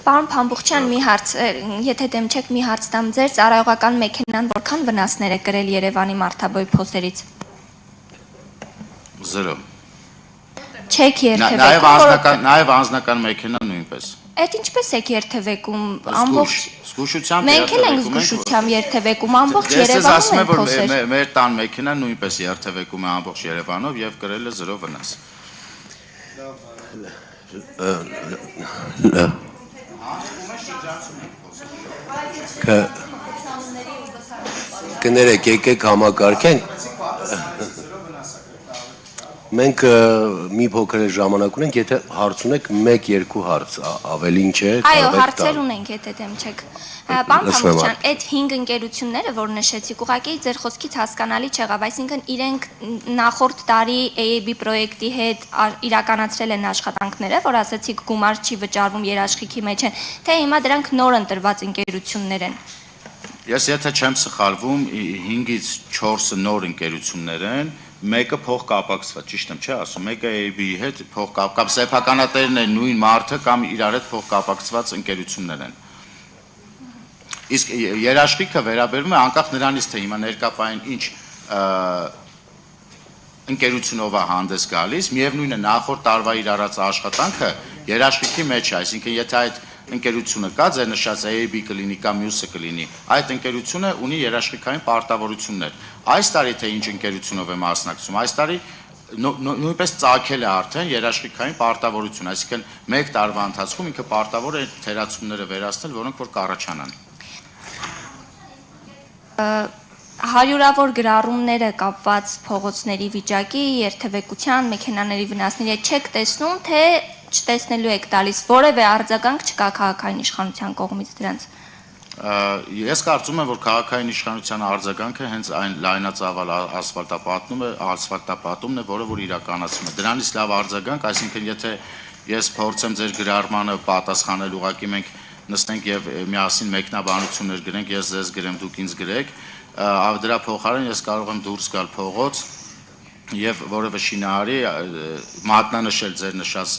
Պարոն Փամբուխչյան, մի հարց, եթե դեմ չեք, մի հարց տամ ձեր ծառայողական մեքենան որքան վնասներ է կրել Երևանի մարդաբույժ փոսերից։ 0 Չեք երթևեկում։ Նաև անձնական մեքենան նույնպես։ Այդ ինչպես եք երթևեկում ամբողջ զգուշությամբ մենք էլ ենք զգուշությամբ երթևեկում ամբողջ Երևանում են փոսեր։ Մեր տան մեքենան նույնպես երթևեկում է ամբողջ Երևանով եւ կրել է 0 վնաս։ Կներեք, եկեք համակարգենք։ Մենք մի փոքր ժամանակ ունենք, եթե հարց ունեք, 1-2 հարց, ավելին չէ։ Այո, հարցեր ունենք, եթե դեմ չեք։ Պարոն Փամբուխչյան, այդ 5 ընկերությունները, որ նշեցիք, ուղղակի ձեր խոսքից հասկանալի չեղավ, այսինքն իրենք նախորդ տարի AAB պրոյեկտի հետ իրականացրել են աշխատանքները, որ ասացիք գումար չի վճարվում, երաշխիքի մեջ են, թե հիմա դրանք նոր ընտրված ընկերություններ են։ Ես եթե չեմ սխալվում, 5-ից 4-ը նոր ընկերություններ են, մեկը փոխկապակցված, ճիշտ եմ, չէ՞ ասում, մեկը AB-ի հետ փոխկապ սեփականատերն են նույն մարդը կամ իրար հետ փոխկապակցված ընկերություններ են։ Իսկ երաշխիքը վերաբերում է անկախ նրանից, թե հիմա ներկայային ինչ ընկերությունով է հանդես գալիս, միևնույն է նախորդ տարվա իր արած աշխատանքը երաշխիքի մեջ է, այսինքն եթե այդ ընկերությունը կա, ձեր նշած AAB կլինի կամ մյուսը կլինի, այդ ընկերությունը ունի երաշխիքային պարտավորություններ։ Այս տարի թե ինչ ընկերությունով է մասնակցում, այս տարի նույնպես ծագել է արդեն երաշխիքային պարտավորություն, այսինքն մեկ տարվա ընթացքում ինքը պարտավոր է թերացումները վերացնել, որոնք որ կառաջանան։ Հարյուրավոր գրառումները կապված փողոցների վիճակի, երթևեկության, մեքենաների վնասների հետ չեք տեսնում, թե չտեսնելու եք տալիս, որևէ արձագանք չկա քաղաքային իշխանության կողմից դրանց։ Ես կարծում եմ, որ քաղաքային իշխանության արձագանքը հենց այն լայնածավալ ասֆալտապատումն է, որը որ իրականացում է։ Դրանից լավ արձագանք, այսինքն եթե ես փորձեմ ձեր գրառմանը պատասխանել, ուղղակի մենք նստենք եւ միասին մեկնաբանություններ գրենք, ես ձեզ գրեմ, դուք ինձ գրեք, դրա փոխարեն ես կարող եմ դուրս գալ փողոց եւ որևէ շինարարի մատնանշել ձեր նշած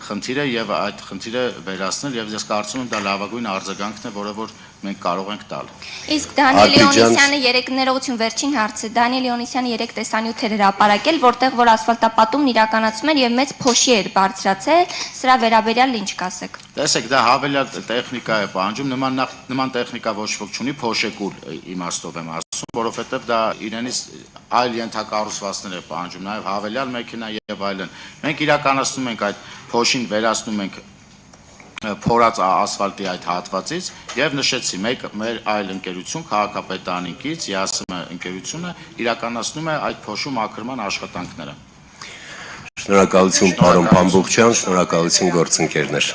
խնդիրը եւ այդ խնդիրը վերացնել եւ ես կարծում եմ դա լավագույն արձագանքն է, որը որ մենք կարող ենք տալ։ Իսկ Դանիել Լեոնիսյանը երեք ներողություն վերջին հարցը, Դանիել Լեոնիսյանը երեք տեսանյութեր էր ապարակել, որտեղ որ ասֆալտապատումն իրականացում էր եւ մեծ փոշի էր բարձրացել, սրա վերաբերյալ ինչ կասեք։ Տեսեք, դա հավելյալ տեխնիկա է պահանջում, նման տեխնիկա ոչ ոք չունի, փոշեկուլ իմաստով եմ ասում, որովհետեւ դա իրենից այլ ենթակառուցվածքներ է պահանջում, նաեւ հավելյալ մեքենա եւ այլն։ Մենք իրականացնում ենք այդ փոշին վերացնում ենք փորած ասֆալտի այդ հատվածից եւ նշեցի մեր այլ ընկերություն քաղաքապետարանիկից ԵԱՍՄ ընկերությունը իրականացնում է այդ փոշու մաքրման աշխատանքները։ Շնորհակալություն պարոն Փամբուխչյան, շնորհակալություն գործընկերներ։